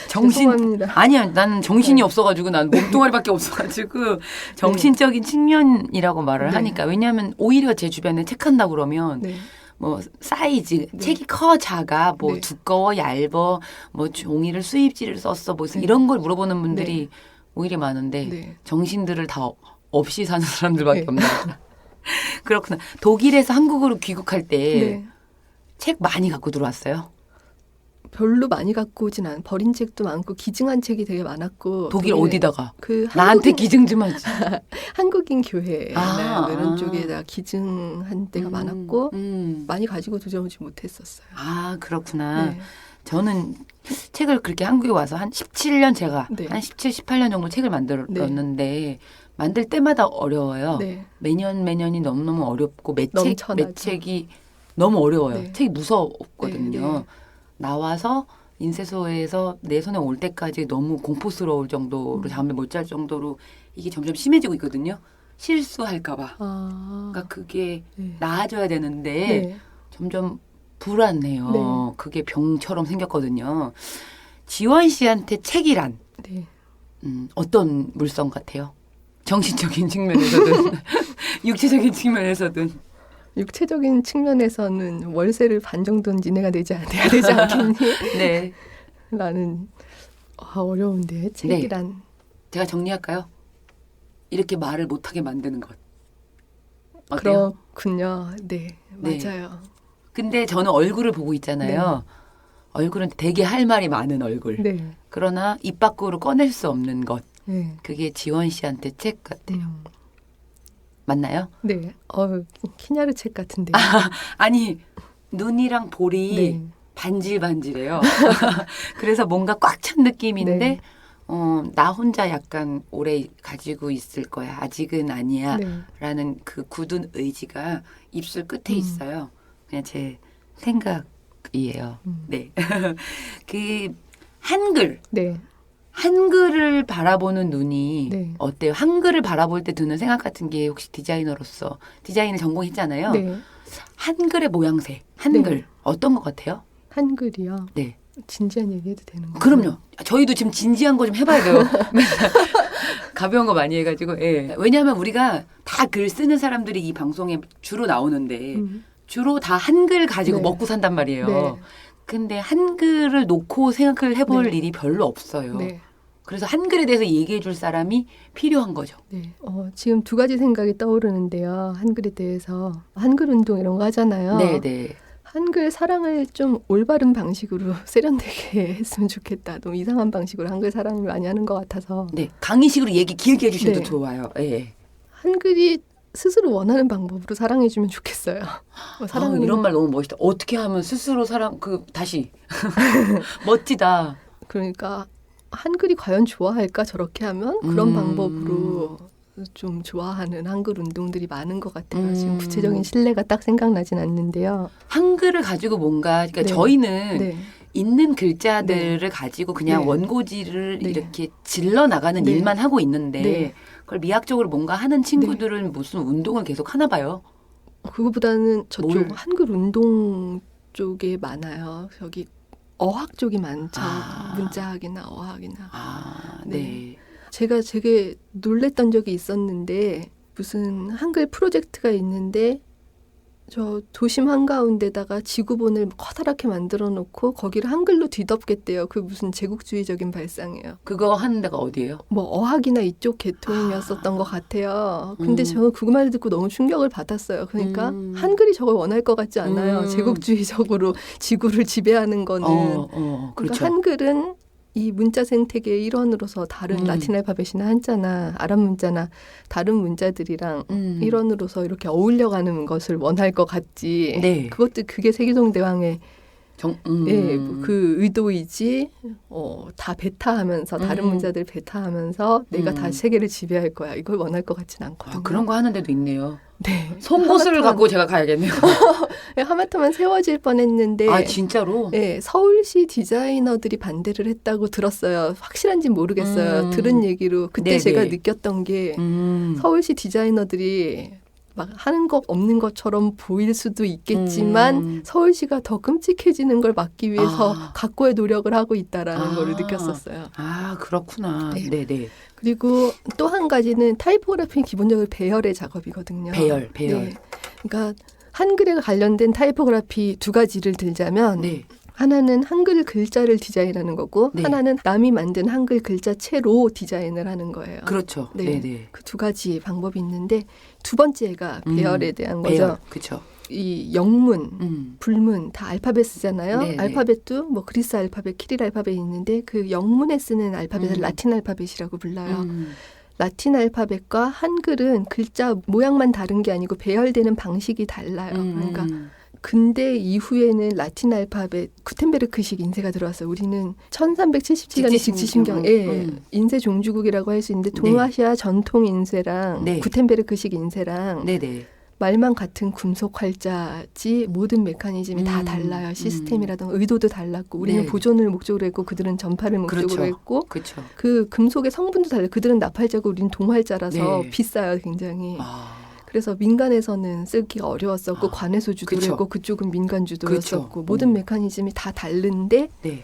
정신. 죄송합니다. 아니야. 나는 정신이 네. 없어가지고 난 몸뚱아리밖에 없어가지고 정신적인 측면이라고 말을 네. 하니까 왜냐하면 오히려 제 주변에 책 한다 그러면 네, 뭐 사이즈 네. 책이 커 작아 뭐 네. 두꺼워 얇어 뭐 종이를 수입지를 썼어 뭐 네. 이런 걸 물어보는 분들이 오히려 많은데 네. 정신들을 다 없이 사는 사람들밖에 네. 없네. 그렇구나. 독일에서 한국으로 귀국할 때 책 네. 많이 갖고 들어왔어요. 별로 많이 갖고 오진 않. 버린 책도 많고 기증한 책이 되게 많았고. 독일 독일에 어디다가 그 나한테 한국인, 기증 좀 하지. 한국인 교회나 아, 이런 아. 쪽에다 기증한 때가 많았고 많이 가지고 도전하지 못했었어요. 아, 그렇구나. 네. 저는 책을 그렇게 한국에 와서 한 17년 제가 네. 한 17, 18년 정도 책을 만들었는데 만들 때마다 어려워요. 네. 매년이 너무너무 어렵고 넘쳐나죠. 매책이 너무 어려워요. 네. 책이 무섭거든요. 네, 네. 나와서 인쇄소에서 내 손에 올 때까지 너무 공포스러울 정도로 잠을 못 잘 정도로 이게 점점 심해지고 있거든요. 실수할까 봐. 아. 그러니까 그게 네. 나아져야 되는데 네. 점점 불안해요. 네. 그게 병처럼 생겼거든요. 지원 씨한테 책이란 네. 어떤 물성 같아요? 정신적인 측면에서든 육체적인 측면에서든. 육체적인 측면에서는 월세를 반 정도는 니네가 돼야 되지 않겠니? 네. 라는 어려운데 책이란. 제가 정리할까요? 이렇게 말을 못하게 만드는 것. 어때요? 그렇군요. 네, 네. 맞아요. 근데 저는 얼굴을 보고 있잖아요. 얼굴은 되게 할 말이 많은 얼굴. 네. 그러나 입 밖으로 꺼낼 수 없는 것. 네. 그게 지원 씨한테 책 같아요. 맞나요? 네. 키냐르 책 같은데. 아니 눈이랑 볼이 네. 반질반질해요. 그래서 뭔가 꽉 찬 느낌인데 네. 나 혼자 약간 오래 가지고 있을 거야. 아직은 아니야. 네. 라는 그 굳은 의지가 입술 끝에 있어요. 그냥 제 생각이에요. 네. 그 한글. 네. 한글을 바라보는 눈이 네. 어때요? 한글을 바라볼 때 드는 생각 같은 게 혹시 디자이너로서 디자인을 전공했잖아요. 네. 한글의 모양새, 한글 네. 어떤 것 같아요? 한글이요. 네. 진지한 얘기해도 되는 거예요? 그럼요. 저희도 지금 진지한 거 좀 해봐야 돼요. 가벼운 거 많이 해가지고. 예. 왜냐하면 우리가 다 글 쓰는 사람들이 이 방송에 주로 나오는데 주로 다 한글 가지고 네. 먹고 산단 말이에요. 네. 근데 한글을 놓고 생각을 해볼 네. 일이 별로 없어요. 네. 그래서 한글에 대해서 얘기해 줄 사람이 필요한 거죠. 네. 지금 두 가지 생각이 떠오르는데요. 한글에 대해서. 한글 운동 이런 거 하잖아요. 네네. 한글 사랑을 좀 올바른 방식으로 세련되게 했으면 좋겠다. 너무 이상한 방식으로 한글 사랑을 많이 하는 것 같아서. 네. 강의식으로 얘기 길게 해주셔도 네. 좋아요. 예. 한글이 스스로 원하는 방법으로 사랑해주면 좋겠어요. 사랑하는 이런 말 너무 멋있다. 어떻게 하면 스스로 다시. 멋지다. 그러니까 한글이 과연 좋아할까 저렇게 하면 그런 음. 방법으로 좀 좋아하는 한글 운동들이 많은 것 같아요. 지금 구체적인 신뢰가 딱 생각나진 않는데요. 한글을 가지고 뭔가 그러니까 네. 저희는 네. 있는 글자들을 가지고 그냥 네. 원고지를 네. 이렇게 질러 나가는 네. 일만 하고 있는데 네. 그걸 미학적으로 뭔가 하는 친구들은 무슨 운동을 계속 하나 봐요. 그거보다는 저쪽 뭘? 한글 운동 쪽에 많아요. 저기 어학 쪽이 많죠. 문자학이나 어학이나. 네. 네. 제가 되게 놀랬던 적이 있었는데 무슨 한글 프로젝트가 있는데 저 도심 한가운데다가 지구본을 커다랗게 만들어 놓고 거기를 한글로 뒤덮겠대요. 그 무슨 제국주의적인 발상이에요. 그거 하는 데가 어디예요? 뭐 어학이나 이쪽 계통이었었던 것 같아요. 근데 저는 그 말을 듣고 너무 충격을 받았어요. 그러니까 한글이 저걸 원할 것 같지 않아요. 제국주의적으로 지구를 지배하는 거는. 그렇죠. 그러니까 한글은 이 문자 생태계의 일원으로서 다른 라틴 알파벳이나 한자나 아랍 문자나 다른 문자들이랑 일원으로서 이렇게 어울려가는 것을 원할 것 같지. 네. 그게 세계동대왕의 예, 그 의도이지. 다 배타하면서 다른 문자들 배타하면서 내가 다시 세계를 지배할 거야. 이걸 원할 것 같진 않거든요. 그런 거 하는 데도 있네요. 네. 송곳을 갖고 제가 가야겠네요. 하마터면 세워질 뻔했는데. 아 진짜로? 네, 서울시 디자이너들이 반대를 했다고 들었어요. 확실한지 모르겠어요. 들은 얘기로 그때 네네. 제가 느꼈던 게 서울시 디자이너들이 막 하는 것 없는 것처럼 보일 수도 있겠지만 서울시가 더 끔찍해지는 걸 막기 위해서 각고의 노력을 하고 있다라는 걸 느꼈었어요. 아 그렇구나. 네. 네네. 그리고 또 한 가지는 타이포그래피는 기본적으로 배열의 작업이거든요. 배열. 네. 그러니까 한글에 관련된 타이포그래피 두 가지를 들자면 네. 하나는 한글 글자를 디자인하는 거고 네. 하나는 남이 만든 한글 글자체로 디자인을 하는 거예요. 그렇죠. 네. 네네. 그 두 가지 방법이 있는데 두 번째가 배열에 대한 거죠. 배열. 그렇죠. 이 영문, 불문 다 알파벳 쓰잖아요. 네네. 알파벳도 뭐 그리스 알파벳, 키릴 알파벳이 있는데 그 영문에 쓰는 알파벳을 라틴 알파벳이라고 불러요. 라틴 알파벳과 한글은 글자 모양만 다른 게 아니고 배열되는 방식이 달라요. 그러니까 근대 이후에는 라틴 알파벳 구텐베르크식 인쇄가 들어왔어요. 우리는 1377년에 직지신경에 인쇄 종주국이라고 할 수 있는데 동아시아 전통 인쇄랑 네. 구텐베르크식 인쇄랑 네네. 말만 같은 금속 활자지 모든 메커니즘이 다 달라요. 시스템이라든가 의도도 달랐고 우리는 네. 보존을 목적으로 했고 그들은 전파를 목적으로 그렇죠. 했고 그렇죠. 그 금속의 성분도 달라요. 그들은 납활자고 우리는 동활자라서 네. 비싸요. 굉장히. 그래서 민간에서는 쓰기가 어려웠었고 관에서 주도를 그쵸. 했고 그쪽은 민간 주도였었고 그쵸. 모든 메커니즘이 다 다른데 네.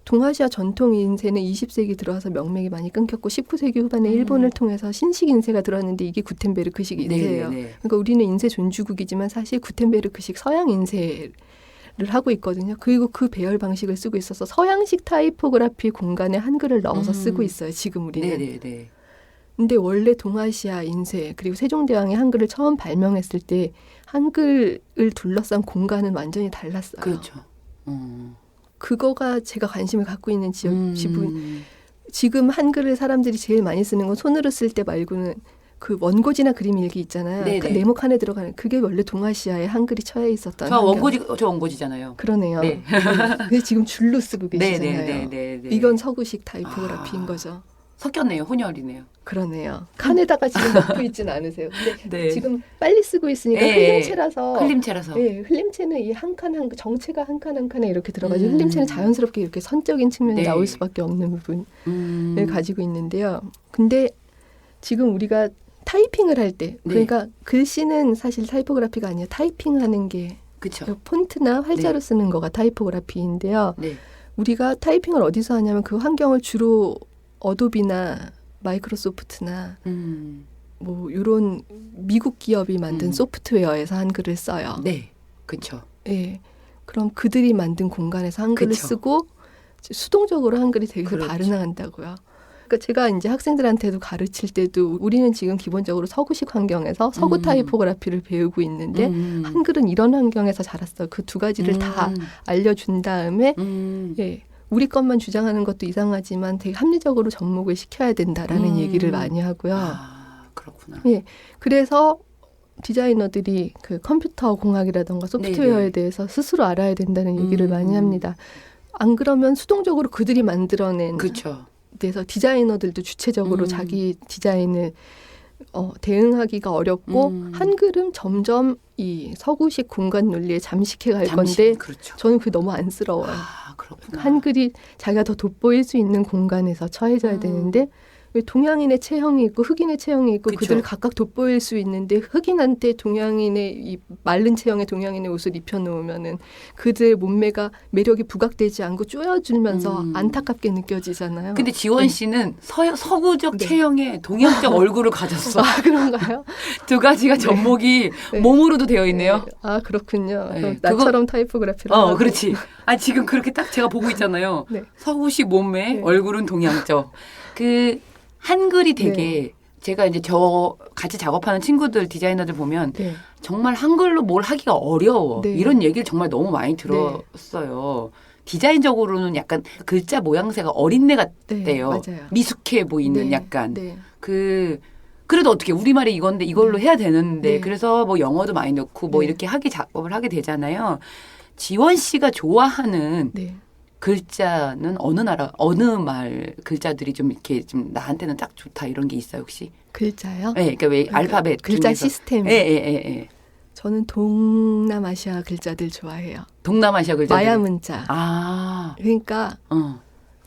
동아시아 전통 인쇄는 20세기 들어와서 명맥이 많이 끊겼고 19세기 후반에 일본을 통해서 신식 인쇄가 들어왔는데 이게 구텐베르크식 인쇄예요. 네네네. 그러니까 우리는 인쇄 존주국이지만 사실 구텐베르크식 서양 인쇄를 하고 있거든요. 그리고 그 배열 방식을 쓰고 있어서 서양식 타이포그래피 공간에 한글을 넣어서 쓰고 있어요. 지금 우리는. 네네네. 근데 원래 동아시아 인쇄 그리고 세종대왕이 한글을 처음 발명했을 때 한글을 둘러싼 공간은 완전히 달랐어요. 그렇죠. 그거가 제가 관심을 갖고 있는 지분. 지금 한글을 사람들이 제일 많이 쓰는 건 손으로 쓸 때 말고는 그 원고지나 그림 일기 있잖아요. 네네. 그 네모 칸에 들어가는 그게 원래 동아시아에 한글이 처해 있었던. 저 원고지잖아요. 그러네요. 네. 근데 지금 줄로 쓰고 계시잖아요. 네네네. 이건 서구식 타이포그래피인 거죠. 섞였네요. 혼혈이네요. 그러네요. 칸에다가 지금 넣고 있진 않으세요. 근데 네. 지금 빨리 쓰고 있으니까 네. 흘림체라서. 흘림체라서. 네, 흘림체는 이 한 칸 한 정체가 한 칸 한 칸에 이렇게 들어가죠. 음. 흘림체는 자연스럽게 이렇게 선적인 측면이 네. 나올 수밖에 없는 부분을 가지고 있는데요. 근데 지금 우리가 타이핑을 할 때, 그러니까 글씨는 사실 타이포그래피가 아니에요. 타이핑하는 게 그렇죠. 폰트나 활자로 네. 쓰는 거가 타이포그래피인데요. 네. 우리가 타이핑을 어디서 하냐면 그 환경을 주로 어도비나 마이크로소프트나 뭐 이런 미국 기업이 만든 소프트웨어에서 한글을 써요. 네. 그렇죠. 예. 그럼 그들이 만든 공간에서 한글을 그쵸. 쓰고 수동적으로 한글이 되게 그렇죠. 발음한다고요. 그러니까 제가 이제 학생들한테도 가르칠 때도 우리는 지금 기본적으로 서구식 환경에서 서구 타이포그래피를 배우고 있는데 한글은 이런 환경에서 자랐어. 그 두 가지를 다 알려준 다음에 예. 우리 것만 주장하는 것도 이상하지만 되게 합리적으로 접목을 시켜야 된다라는 얘기를 많이 하고요. 아, 그렇구나. 예. 그래서 디자이너들이 그 컴퓨터 공학이라던가 소프트웨어에 네네. 대해서 스스로 알아야 된다는 얘기를 많이 합니다. 안 그러면 수동적으로 그들이 만들어낸 그렇죠. 데서 디자이너들도 주체적으로 자기 디자인을 대응하기가 어렵고 한글은 점점 이 서구식 공간 논리에 잠식해 갈 건데 그렇죠. 저는 그게 너무 안쓰러워요. 아, 그렇구나. 한글이 자기가 더 돋보일 수 있는 공간에서 처해져야 되는데 왜 동양인의 체형이 있고 흑인의 체형이 있고 그쵸. 그들을 각각 돋보일 수 있는데 흑인한테 동양인의 이 마른 체형의 동양인의 옷을 입혀놓으면은 그들의 몸매가 매력이 부각되지 않고 쪼여들면서 안타깝게 느껴지잖아요. 근데 지원 씨는 서구적 네. 체형의 동양적 얼굴을 가졌어. 아 그런가요? 두 가지가 접목이 네. 몸으로도 되어 있네요. 네. 아 그렇군요. 네. 그럼 나처럼 타이포그래피를 하고. 그렇지. 아, 지금 그렇게 딱 제가 보고 있잖아요. 네. 서구식 몸매, 네. 얼굴은 동양적. 그 한글이 되게 제가 이제 같이 작업하는 친구들, 디자이너들 보면 네. 정말 한글로 뭘 하기가 어려워. 네. 이런 얘기를 정말 너무 많이 들었어요. 디자인적으로는 약간 글자 모양새가 어린애 같대요. 맞아요. 미숙해 보이는 네. 약간. 네. 그래도 어떻게 우리말이 이건데 이걸로 해야 되는데 네. 그래서 뭐 영어도 많이 넣고 뭐 네. 이렇게 작업을 하게 되잖아요. 지원 씨가 좋아하는 네. 글자는 어느 말 글자들이 좀 이렇게 좀 나한테는 딱 좋다 이런 게 있어요 혹시? 글자요? 네, 그러니까 왜 알파벳 글자 중에서. 시스템. 예. 저는 동남아시아 글자들 좋아해요. 동남아시아 글자들. 마야 문자. 아, 그러니까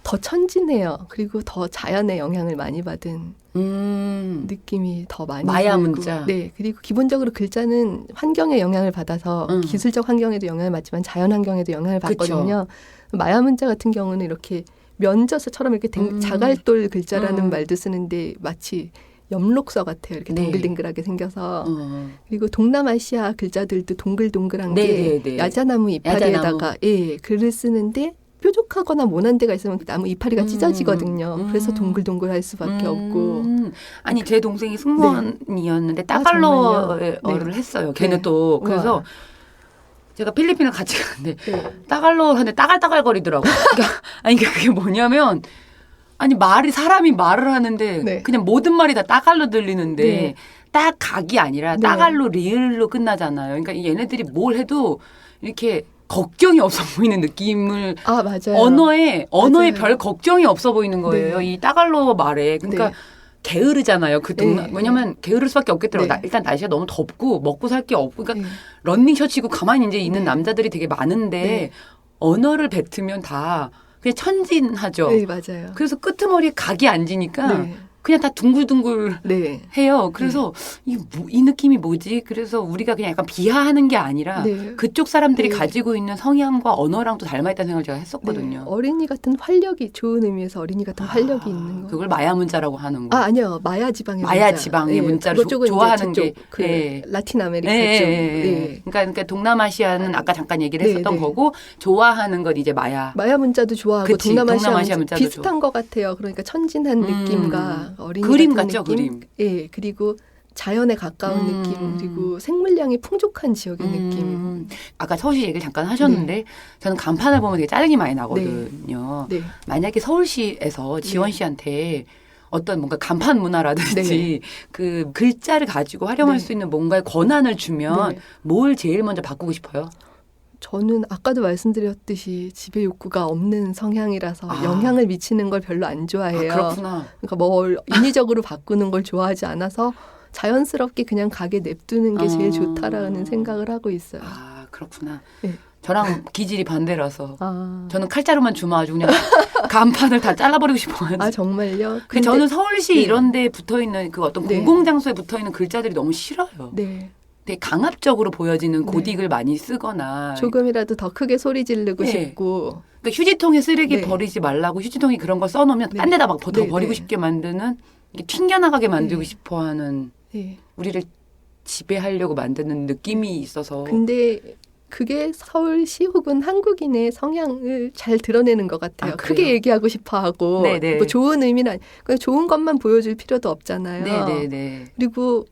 더 천진해요. 그리고 더 자연의 영향을 많이 받은 느낌이 더 많이 마야 들고. 문자. 네. 그리고 기본적으로 글자는 환경의 영향을 받아서 기술적 환경에도 영향을 받지만 자연 환경에도 영향을 받거든요. 마야 문자 같은 경우는 이렇게 면져서처럼 이렇게 자갈돌 글자라는 말도 쓰는데 마치 엽록서 같아요. 이렇게 네. 동글동글하게 생겨서. 그리고 동남아시아 글자들도 동글동글한 네, 게 야자나무 이파리에다가 글을 쓰는데 뾰족하거나 모난 데가 있으면 그 나무 이파리가 찢어지거든요. 그래서 동글동글할 수밖에 없고. 아니 제 동생이 승무원이었는데 따갈로어를 했어요. 걔는 또 그래서 우와. 제가 필리핀을 같이 갔는데 따갈로 하는데 따갈따갈거리더라고. 그러니까 그게 뭐냐면 아니 사람이 말을 하는데 그냥 모든 말이 다 따갈로 들리는데 딱 각이 아니라 따갈로 리을로 끝나잖아요. 그러니까 얘네들이 뭘 해도 이렇게 걱정이 없어 보이는 느낌을 맞아요. 언어에 맞아요. 별 걱정이 없어 보이는 거예요. 이 따갈로 말에. 그러니까 게으르잖아요. 왜냐면 게으를 수밖에 없겠더라고요. 일단 날씨가 너무 덥고 먹고 살 게 없고 그러니까 런닝 셔츠 입고 가만히 이제 있는 남자들이 되게 많은데 언어를 뱉으면 다 그냥 천진하죠. 네, 맞아요. 그래서 끄트머리에 각이 앉으니까 그냥 다 둥글둥글 해요. 그래서 이 느낌이 뭐지? 그래서 우리가 그냥 약간 비하하는 게 아니라 그쪽 사람들이 가지고 있는 성향과 언어랑도 닮아있다는 생각을 제가 했었거든요. 어린이 같은 활력이 좋은 의미에서 어린이 같은 활력이 있는 거. 그걸 마야 문자라고 하는 거. 아니요. 마야 지방의 마야 지방의 문자를 좋아하는 게 라틴 아메리카 쪽. 그러니까 동남아시아는 아까 잠깐 얘기를 했었던 거고 좋아하는 건 이제 마야 문자도 좋아하고 그치, 동남아시아 문자 문자도 비슷한 것 같아요. 그러니까 천진한 느낌과 어린이 그림 같은 같죠, 느낌. 그림. 그리고 자연에 가까운 느낌 그리고 생물량이 풍족한 지역의 느낌. 아까 서울시 얘기를 잠깐 하셨는데 저는 간판을 보면 되게 짜증이 많이 나거든요. 만약에 서울시에서 지원 씨한테 어떤 뭔가 간판 문화라든지 그 글자를 가지고 활용할 수 있는 뭔가의 권한을 주면 뭘 제일 먼저 바꾸고 싶어요? 저는 아까도 말씀드렸듯이 지배 욕구가 없는 성향이라서 영향을 미치는 걸 별로 안 좋아해요. 그렇구나. 그러니까 뭘 인위적으로 바꾸는 걸 좋아하지 않아서 자연스럽게 그냥 가게 냅두는 게 제일 좋다라는 생각을 하고 있어요. 그렇구나. 네. 저랑 기질이 반대라서 저는 칼자루만 주면 아주 그냥 간판을 다 잘라버리고 싶어요. 정말요? 근데 저는 서울시 이런 데에 붙어있는 그 어떤 공공장소에 붙어있는 글자들이 너무 싫어요. 네. 되게 강압적으로 보여지는 고딕을 많이 쓰거나 조금이라도 더 크게 소리 지르고 싶고 그러니까 휴지통에 쓰레기 버리지 말라고 휴지통에 그런 걸 써놓으면 딴 데다 막 더 버리고 싶게 만드는 이게 튕겨나가게 만들고 싶어하는 우리를 지배하려고 만드는 느낌이 있어서 근데 그게 서울시 혹은 한국인의 성향을 잘 드러내는 것 같아요. 크게 얘기하고 싶어하고 뭐 좋은 의미는 그냥 좋은 것만 보여줄 필요도 없잖아요. 그리고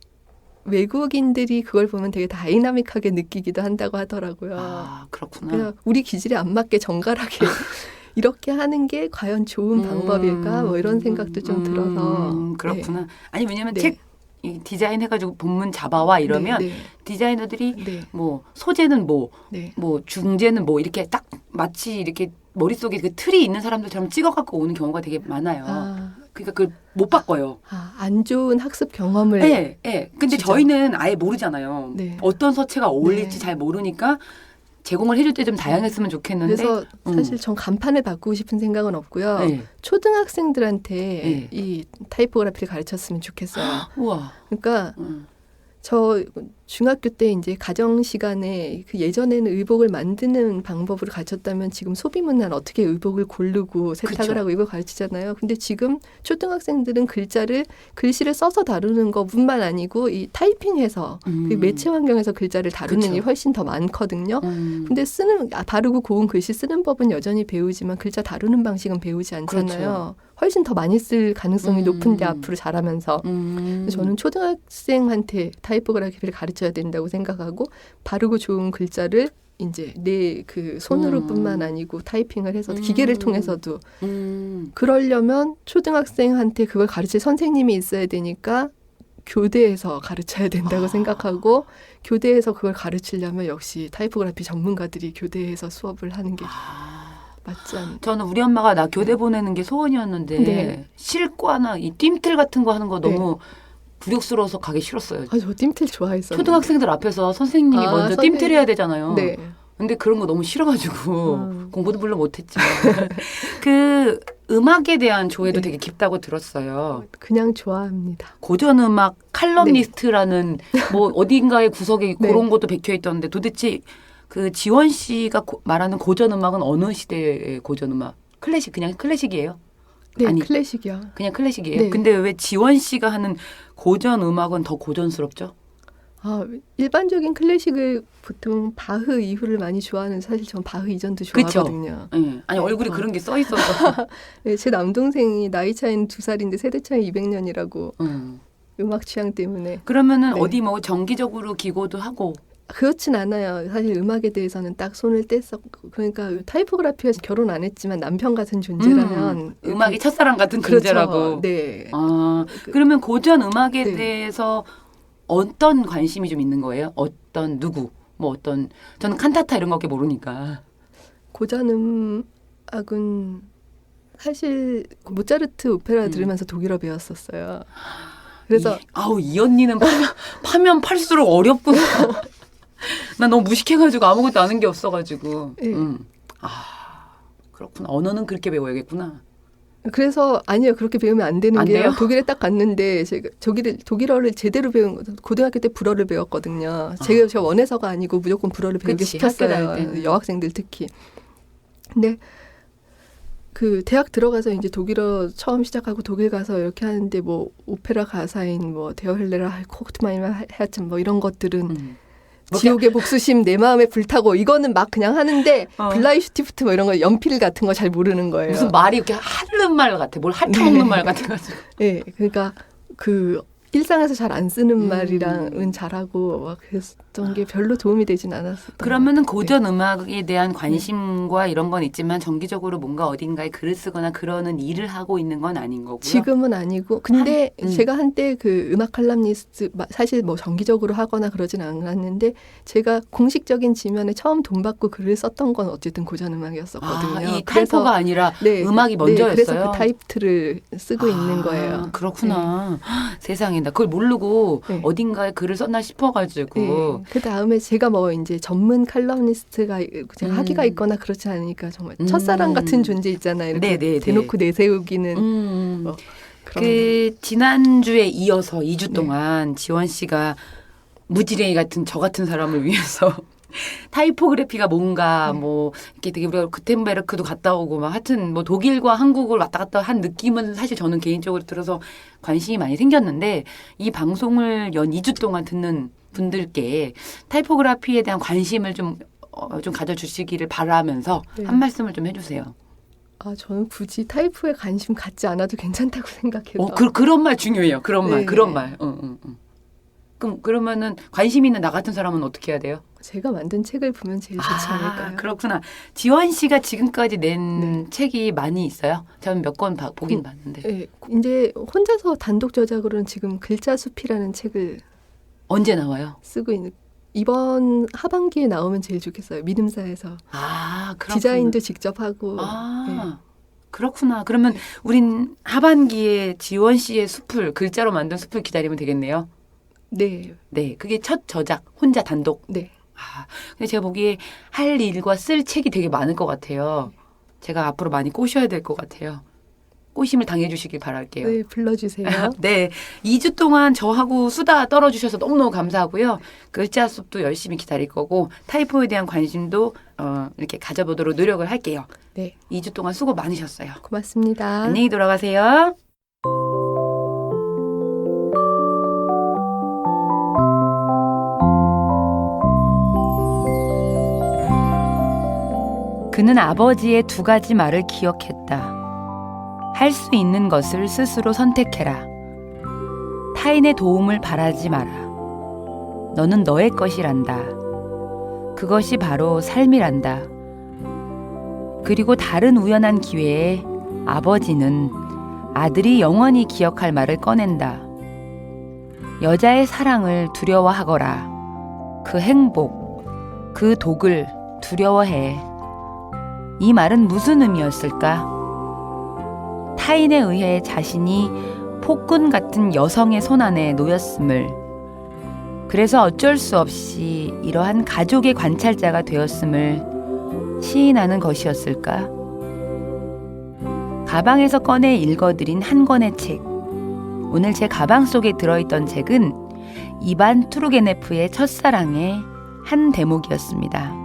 외국인들이 그걸 보면 되게 다이나믹하게 느끼기도 한다고 하더라고요. 그렇구나. 우리 기질에 안 맞게 정갈하게 이렇게 하는 게 과연 좋은 방법일까? 뭐 이런 생각도 좀 들어서. 그렇구나. 아니 왜냐면 책 디자인 해가지고 본문 잡아와 이러면 디자이너들이 뭐 소재는 뭐 중재는 뭐 이렇게 딱 마치 이렇게 머릿속에 그 틀이 있는 사람들처럼 찍어갖고 오는 경우가 되게 많아요. 그러니까 그걸 못 바꿔요. 안 좋은 학습 경험을. 근데 저희는 아예 모르잖아요. 어떤 서체가 어울릴지 잘 모르니까 제공을 해줄 때 좀 다양했으면 좋겠는데. 그래서 사실 전 간판을 바꾸고 싶은 생각은 없고요. 초등학생들한테 이 타이포그래피를 가르쳤으면 좋겠어요. 우와. 그러니까 저 중학교 때 이제 가정 시간에 그 예전에는 의복을 만드는 방법으로 가르쳤다면 지금 소비문화는 어떻게 의복을 고르고 세탁을 하고 이걸 가르치잖아요. 근데 지금 초등학생들은 글씨를 써서 다루는 것뿐만 아니고 이 타이핑해서 그 매체 환경에서 글자를 다루는 일이 훨씬 더 많거든요. 근데 바르고 고운 글씨 쓰는 법은 여전히 배우지만 글자 다루는 방식은 배우지 않잖아요. 훨씬 더 많이 쓸 가능성이 높은데 앞으로 자라면서 저는 초등학생한테 타이포그래피를 가르쳐야 된다고 생각하고 바르고 좋은 글자를 이제 내 그 손으로뿐만 아니고 타이핑을 해서 기계를 통해서도 그러려면 초등학생한테 그걸 가르칠 선생님이 있어야 되니까 교대에서 가르쳐야 된다고 생각하고 교대에서 그걸 가르치려면 역시 타이포그래피 전문가들이 교대에서 수업을 하는 게 맞지 않나. 저는 우리 엄마가 나 교대 보내는 게 소원이었는데 실과나 이 뜀틀 같은 거 하는 거 너무 굴욕스러워서 가기 싫었어요. 저 뜀틀 좋아했어요. 초등학생들 앞에서 선생님이 먼저 뜀틀 해야 되잖아요. 근데 그런 거 너무 싫어가지고 공부도 물론 못했지만 그 음악에 대한 조예도 되게 깊다고 들었어요. 그냥 좋아합니다. 고전음악 칼럼니스트라는 뭐 어딘가의 구석에 그런 것도 박혀있던데 도대체 그 지원 씨가 말하는 고전음악은 어느 시대의 고전음악? 그냥 클래식이에요? 네, 아니, 클래식이요. 그냥 클래식이에요. 근데 왜 지원 씨가 하는 고전음악은 더 고전스럽죠? 일반적인 클래식을 보통 바흐 이후를 많이 좋아하는 사실 전 바흐 이전도 좋아하거든요. 아니 얼굴에 그런 게 써 있어서. 제 남동생이 나이 차이는 2살인데 세대 차이 200년이라고 음악 취향 때문에. 그러면은 어디 뭐 정기적으로 기고도 하고. 그렇진 않아요. 사실 음악에 대해서는 딱 손을 뗐었고 그러니까 타이포그래피에서 결혼 안 했지만 남편 같은 존재라면 음악의 첫사랑 같은 존재라고. 네. 그러면 고전 음악에 대해서 어떤 관심이 좀 있는 거예요? 어떤 누구? 저는 칸타타 이런 거밖에 모르니까. 고전 음악은 사실 모차르트 오페라 들으면서 독일어 배웠었어요. 그래서 이 언니는 파면 팔수록 어렵구나. 난 너무 무식해가지고 아무것도 아는 게 없어가지고. 그렇구나. 언어는 그렇게 배워야겠구나. 그래서 아니요. 그렇게 배우면 안 되는 게요. 돼요? 독일에 딱 갔는데 제가 독일어를 제대로 고등학교 때 불어를 배웠거든요. 제가 원해서가 아니고 무조건 불어를 배우게 시켰어요. 여학생들 특히. 근데 그 대학 들어가서 이제 독일어 처음 시작하고 독일 가서 이렇게 하는데 뭐 오페라 가사인 뭐 데어헬레라 코트마이마 헤아튼 뭐 이런 것들은 지옥의 복수심 내 마음에 불타고 이거는 막 그냥 하는데 블라이슈티프트 뭐 이런 거 연필 같은 거 잘 모르는 거예요. 무슨 말이 이렇게 하는 말 같아. 뭘 핥아먹는 말 같아가지고. 네, 그러니까 그 일상에서 잘 안 쓰는 말이랑은 잘하고 막 그랬던 게 별로 도움이 되진 않았어요. 그러면은 고전 음악에 대한 관심과 이런 건 있지만 정기적으로 뭔가 어딘가에 글을 쓰거나 그러는 일을 하고 있는 건 아닌 거고요. 지금은 아니고 근데 제가 한때 그 음악 칼럼니스트 사실 뭐 정기적으로 하거나 그러진 않았는데 제가 공식적인 지면에 처음 돈 받고 글을 썼던 건 어쨌든 고전 음악이었었거든요. 이 타이포가 아니라 네, 음악이 먼저였어요. 그래서 그 타이틀을 쓰고 있는 거예요. 그렇구나. 세상에 나 그걸 모르고 네. 어딘가에 글을 썼나 싶어가지고. 네. 그 다음에 제가 뭐 이제 전문 칼럼니스트가 제가 학위가 있거나 그렇지 않으니까 정말 첫사랑 같은 존재 있잖아요. 이렇게 네네네. 대놓고 내세우기는 뭐 그런. 그 지난주에 이어서 2주 동안 지원 씨가 무지랭이 같은 저 같은 사람을 위해서 타이포그래피가 뭔가 뭐 이렇게 되게 우리가 구텐베르크도 갔다 오고 막 하여튼 뭐 독일과 한국을 왔다 갔다 한 느낌은 사실 저는 개인적으로 들어서 관심이 많이 생겼는데 이 방송을 연 2주 동안 듣는 분들께 타이포그래피에 대한 관심을 좀 가져주시기를 바라면서 네. 한 말씀을 좀 해주세요. 저는 굳이 타이포에 관심 갖지 않아도 괜찮다고 생각해요. 그런 말 중요해요. 그런 말, 네. 그런 말. 그러면은 관심 있는 나 같은 사람은 어떻게 해야 돼요? 제가 만든 책을 보면 제일 좋지 않을까요? 그렇구나. 지원 씨가 지금까지 낸 책이 많이 있어요? 저는 몇 권 보긴 봤는데. 네, 이제 혼자서 단독 저작으로는 지금 글자숲이라는 책을 언제 나와요? 쓰고 있는 이번 하반기에 나오면 제일 좋겠어요. 믿음사에서. 그렇구나. 디자인도 직접 하고. 네. 그렇구나. 그러면 우린 하반기에 지원 씨의 숲을 글자로 만든 숲을 기다리면 되겠네요. 네. 네, 그게 첫 저작, 혼자 단독. 네. 근데 제가 보기에 할 일과 쓸 책이 되게 많을 것 같아요. 제가 앞으로 많이 꼬셔야 될 것 같아요. 꼬심을 당해주시길 바랄게요. 네, 불러주세요. 네, 2주 동안 저하고 수다 떨어주셔서 너무너무 감사하고요. 글자 숲도 열심히 기다릴 거고 타이포에 대한 관심도 이렇게 가져보도록 노력을 할게요. 네. 2주 동안 수고 많으셨어요. 고맙습니다. 안녕히 돌아가세요. 그는 아버지의 2가지 말을 기억했다. 할 수 있는 것을 스스로 선택해라. 타인의 도움을 바라지 마라. 너는 너의 것이란다. 그것이 바로 삶이란다. 그리고 다른 우연한 기회에 아버지는 아들이 영원히 기억할 말을 꺼낸다. 여자의 사랑을 두려워하거라. 그 행복, 그 독을 두려워해. 이 말은 무슨 의미였을까? 타인에 의해 자신이 폭군 같은 여성의 손안에 놓였음을, 그래서 어쩔 수 없이 이러한 가족의 관찰자가 되었음을 시인하는 것이었을까? 가방에서 꺼내 읽어드린 한 권의 책. 오늘 제 가방 속에 들어있던 책은 이반 투르게네프의 첫사랑의 한 대목이었습니다.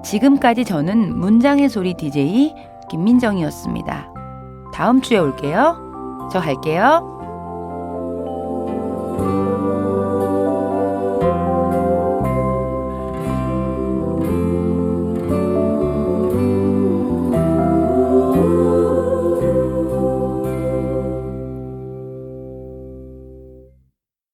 지금까지 저는 문장의 소리 DJ 김민정이었습니다. 다음 주에 올게요. 저 갈게요.